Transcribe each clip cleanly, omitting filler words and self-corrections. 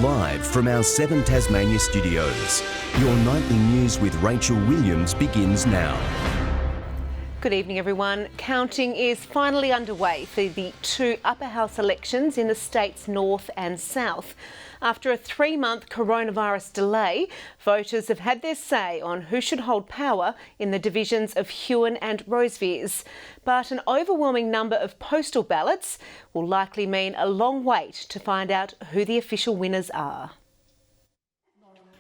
Live from our 7 Tasmania studios, your nightly news with Rachel Williams begins now. Good evening, everyone. Counting is finally underway for the 2 upper house elections in the state's north and south. After a 3-month coronavirus delay, voters have had their say on who should hold power in the divisions of Huon and Rosevears. But an overwhelming number of postal ballots will likely mean a long wait to find out who the official winners are.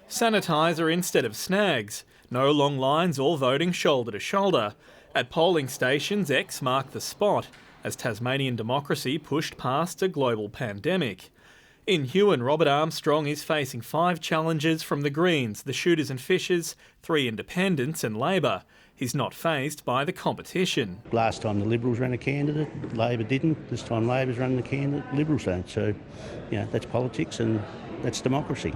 Sanitiser instead of snags. No long lines, all voting shoulder to shoulder. At polling stations, X marked the spot as Tasmanian democracy pushed past a global pandemic. In Huon, Robert Armstrong is facing 5 challenges from the Greens, the Shooters and Fishers, 3 Independents and Labor. He's not fazed by the competition. Last time the Liberals ran a candidate, Labor didn't. This time Labor's running the candidate, Liberals don't. So, that's politics and that's democracy.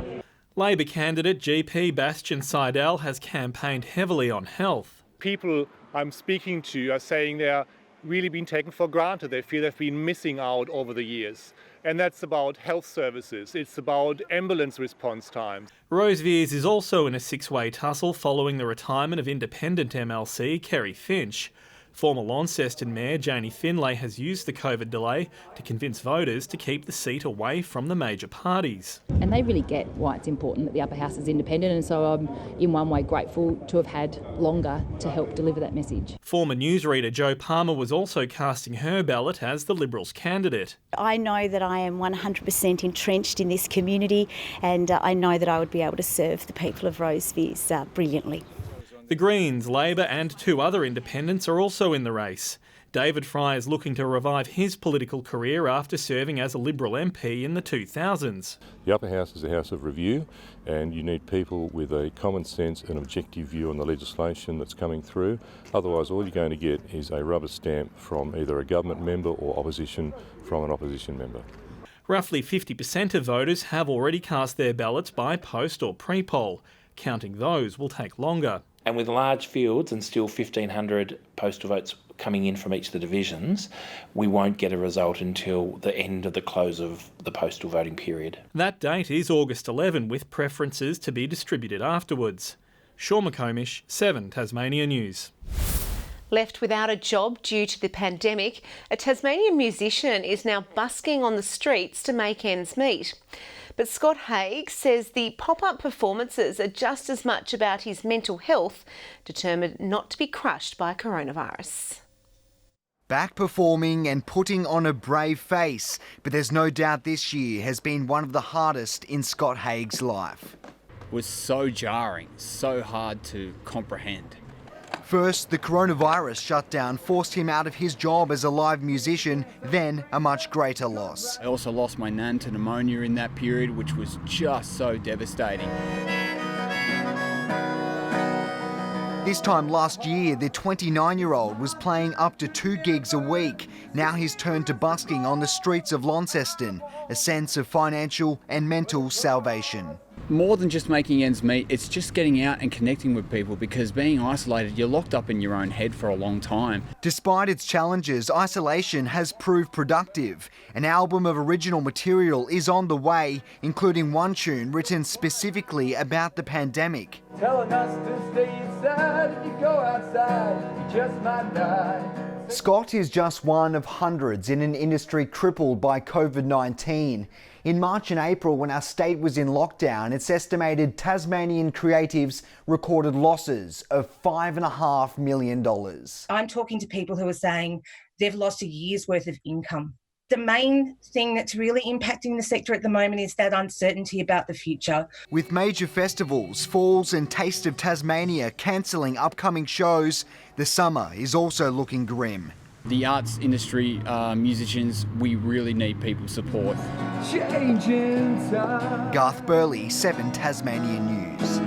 Labor candidate GP Bastian Seidel has campaigned heavily on health. People I'm speaking to are saying they're really been taken for granted. They feel they've been missing out over the years. And that's about health services. It's about ambulance response times. Rosevears is also in a 6-way tussle following the retirement of independent MLC Kerry Finch. Former Launceston Mayor Janie Finlay has used the COVID delay to convince voters to keep the seat away from the major parties. And they really get why it's important that the upper house is independent, and so I'm in one way grateful to have had longer to help deliver that message. Former newsreader Jo Palmer was also casting her ballot as the Liberals candidate. I know that I am 100% entrenched in this community, and I know that I would be able to serve the people of Rosevears brilliantly. The Greens, Labor and 2 other independents are also in the race. David Fry is looking to revive his political career after serving as a Liberal MP in the 2000s. The upper house is a house of review, and you need people with a common sense and objective view on the legislation that's coming through. Otherwise, all you're going to get is a rubber stamp from either a government member or opposition from an opposition member. Roughly 50% of voters have already cast their ballots by post or pre-poll. Counting those will take longer. And with large fields and still 1,500 postal votes coming in from each of the divisions, we won't get a result until the end of the close of the postal voting period. That date is August 11, with preferences to be distributed afterwards. Sean McComish, 7 Tasmania News. Left without a job due to the pandemic, a Tasmanian musician is now busking on the streets to make ends meet. But Scott Haig says the pop-up performances are just as much about his mental health, determined not to be crushed by coronavirus. Back performing and putting on a brave face, but there's no doubt this year has been one of the hardest in Scott Haig's life. It was so jarring, so hard to comprehend. First, the coronavirus shutdown forced him out of his job as a live musician, then a much greater loss. I also lost my nan to pneumonia in that period, which was just so devastating. This time last year, the 29-year-old was playing up to 2 gigs a week. Now he's turned to busking on the streets of Launceston, a sense of financial and mental salvation. More than just making ends meet, it's just getting out and connecting with people, because being isolated, you're locked up in your own head for a long time. Despite its challenges, isolation has proved productive. An album of original material is on the way, including one tune written specifically about the pandemic. Telling us to stay inside, if you go outside, you just might die. Scott is just one of hundreds in an industry crippled by COVID-19. In March and April, when our state was in lockdown, it's estimated Tasmanian creatives recorded losses of $5.5 million. I'm talking to people who are saying they've lost a year's worth of income. The main thing that's really impacting the sector at the moment is that uncertainty about the future. With major festivals, Falls and Taste of Tasmania cancelling upcoming shows, the summer is also looking grim. The arts industry, musicians, we really need people's support. Changing time. Garth Burley, 7 Tasmania News.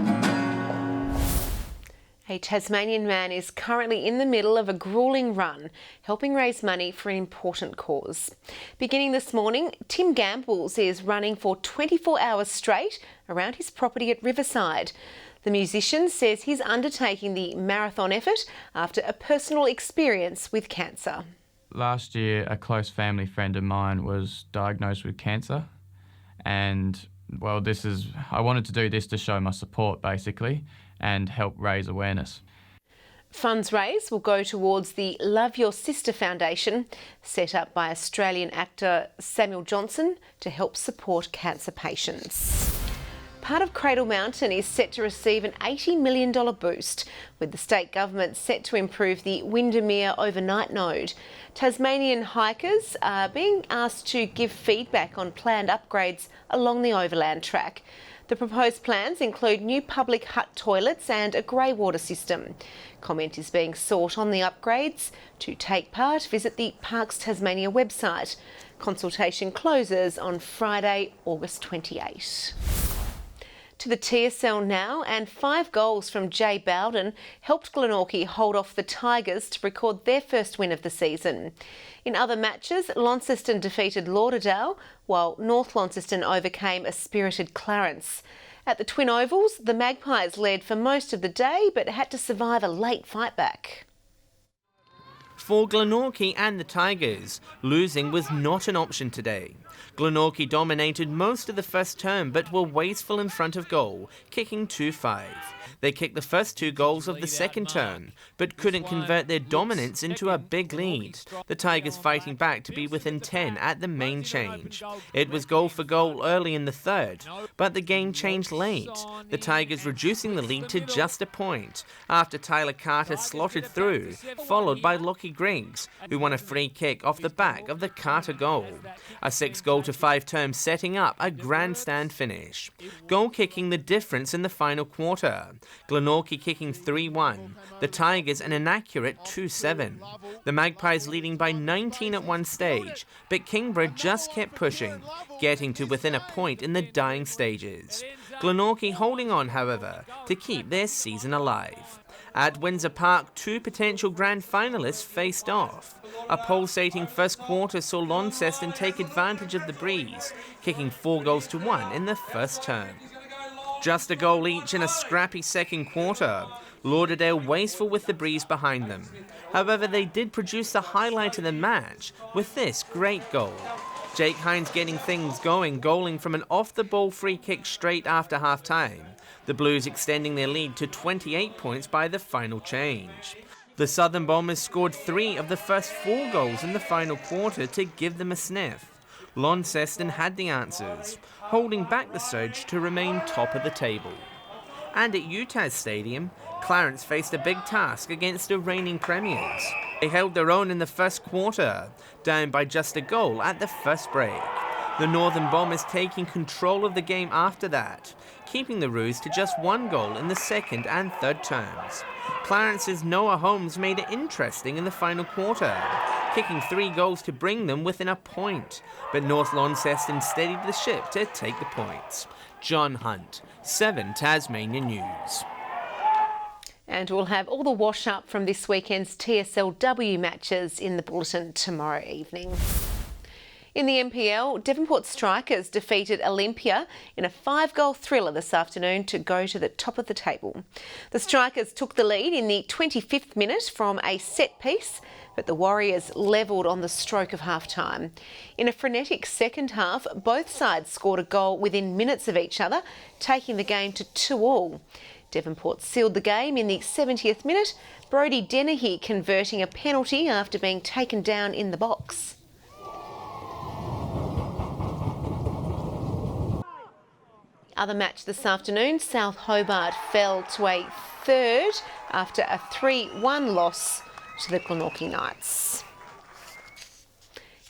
A Tasmanian man is currently in the middle of a gruelling run, helping raise money for an important cause. Beginning this morning, Tim Gambles is running for 24 hours straight around his property at Riverside. The musician says he's undertaking the marathon effort after a personal experience with cancer. Last year, a close family friend of mine was diagnosed with cancer, and well, I wanted to do this to show my support, basically, and help raise awareness. Funds raised will go towards the Love Your Sister Foundation, set up by Australian actor Samuel Johnson to help support cancer patients. Part of Cradle Mountain is set to receive an $80 million boost, with the state government set to improve the Windermere overnight node. Tasmanian hikers are being asked to give feedback on planned upgrades along the overland track. The proposed plans include new public hut toilets and a grey water system. Comment is being sought on the upgrades. To take part, visit the Parks Tasmania website. Consultation closes on Friday, August 28. To the TSL now, and 5 goals from Jay Bowden helped Glenorchy hold off the Tigers to record their first win of the season. In other matches, Launceston defeated Lauderdale, while North Launceston overcame a spirited Clarence. At the Twin Ovals, the Magpies led for most of the day but had to survive a late fight back. For Glenorchy and the Tigers, losing was not an option today. Glenorchy dominated most of the first term but were wasteful in front of goal, kicking 2-5. They kicked the first 2 goals of the second term, but couldn't convert their dominance into a big lead. The Tigers fighting back to be within 10 at the main change. It was goal for goal early in the third, but the game changed late. The Tigers reducing the lead to just a point, after Tyler Carter slotted through, followed by Lockie Griggs, who won a free kick off the back of the Carter goal. A 6-goal-to-5 term setting up a grandstand finish. Goal kicking the difference in the final quarter. Glenorchy kicking 3-1, the Tigers an inaccurate 2-7. The Magpies leading by 19 at one stage, but Kingborough just kept pushing, getting to within a point in the dying stages. Glenorchy holding on, however, to keep their season alive. At Windsor Park, 2 potential grand finalists faced off. A pulsating first quarter saw Launceston take advantage of the breeze, kicking 4 goals to 1 in the first term. Just a goal each in a scrappy second quarter. Lauderdale wasteful with the breeze behind them. However, they did produce the highlight of the match with this great goal. Jake Hines getting things going, goaling from an off-the-ball free kick straight after half-time. The Blues extending their lead to 28 points by the final change. The Southern Bombers scored 3 of the first 4 goals in the final quarter to give them a sniff. Launceston had the answers, holding back the Surge to remain top of the table. And at Utah's Stadium, Clarence faced a big task against the reigning premiers. They held their own in the first quarter, down by just a goal at the first break. The Northern Bombers taking control of the game after that, keeping the Roos to just 1 goal in the second and third terms. Clarence's Noah Holmes made it interesting in the final quarter, kicking 3 goals to bring them within a point, but North Launceston steadied the ship to take the points. John Hunt, 7 Tasmania News. And we'll have all the wash-up from this weekend's TSLW matches in the bulletin tomorrow evening. In the NPL, Devonport Strikers defeated Olympia in a 5-goal thriller this afternoon to go to the top of the table. The Strikers took the lead in the 25th minute from a set piece, but the Warriors levelled on the stroke of half-time. In a frenetic second half, both sides scored a goal within minutes of each other, taking the game to 2-2. Devonport sealed the game in the 70th minute, Brodie Dennehy converting a penalty after being taken down in the box. Other match this afternoon, South Hobart fell to a third after a 3-1 loss to the Glenorchy Knights.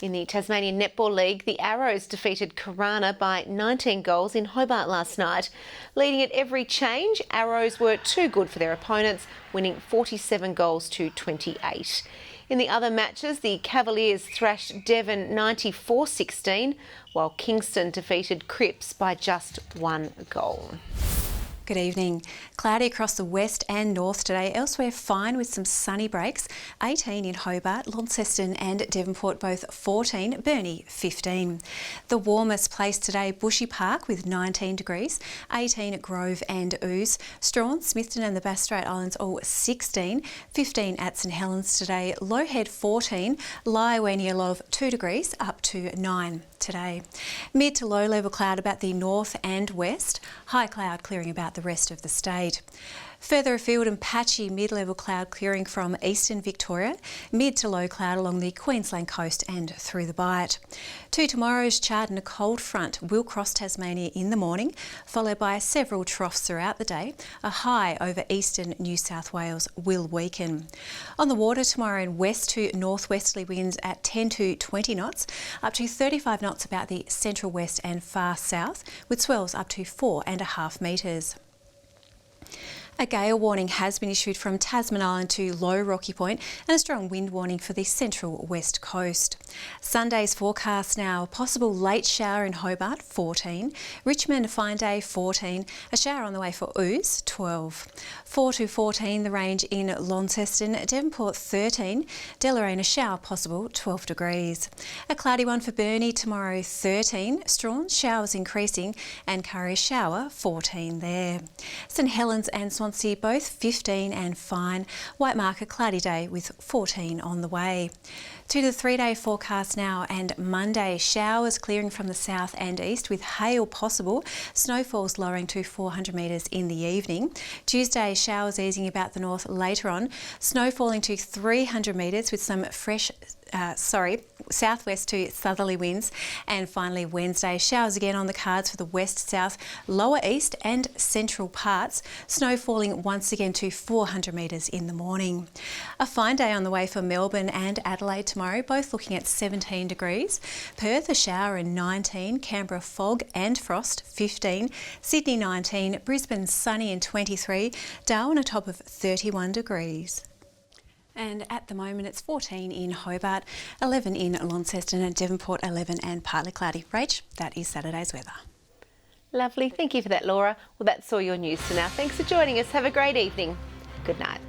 In the Tasmanian Netball League, the Arrows defeated Karana by 19 goals in Hobart last night. Leading at every change, Arrows were too good for their opponents, winning 47 goals to 28. In the other matches, the Cavaliers thrashed Devon 94-16, while Kingston defeated Cripps by just 1 goal. Good evening. Cloudy across the west and north today. Elsewhere fine with some sunny breaks. 18 in Hobart, Launceston and Devonport both 14, Burnie 15. The warmest place today, Bushy Park with 19 degrees, 18 at Grove and Ouse, Strahan, Smithton and the Bass Strait Islands all 16, 15 at St Helens today, Low Head 14, Lywe near Love 2 degrees up to 9 today. Mid to low level cloud about the north and west, high cloud clearing about the rest of the state. Further afield and patchy mid-level cloud clearing from eastern Victoria, mid to low cloud along the Queensland coast and through the Bight. To tomorrow's chart, and a cold front will cross Tasmania in the morning, followed by several troughs throughout the day. A high over eastern New South Wales will weaken. On the water tomorrow, in west to northwesterly winds at 10 to 20 knots, up to 35 knots about the central west and far south, with swells up to 4.5 metres. A gale warning has been issued from Tasman Island to Low Rocky Point and a strong wind warning for the central west coast. Sunday's forecast now, a possible late shower in Hobart 14, Richmond a fine day 14, a shower on the way for Ouse 12, 4 to 14 the range in Launceston, Devonport 13, Deloraine a shower possible 12 degrees. A cloudy one for Burnie tomorrow 13, Strahan showers increasing and Curry shower 14 there. St Helens and Swansea both 15 and fine. White Market cloudy day with 14 on the way. To the 3-day forecast now, and Monday showers clearing from the south and east with hail possible. Snowfalls lowering to 400 metres in the evening. Tuesday showers easing about the north later on. Snow falling to 300 metres with some fresh southwest to southerly winds. And finally Wednesday, showers again on the cards for the west, south, lower east and central parts. Snow falling once again to 400 metres in the morning. A fine day on the way for Melbourne and Adelaide tomorrow, both looking at 17 degrees. Perth a shower and 19, Canberra fog and frost 15, Sydney 19, Brisbane sunny and 23, Darwin a top of 31 degrees. And at the moment it's 14 in Hobart, 11 in Launceston and Devonport 11 and partly cloudy. Rach, that is Saturday's weather. Lovely. Thank you for that, Laura. Well, that's all your news for now. Thanks for joining us. Have a great evening. Good night.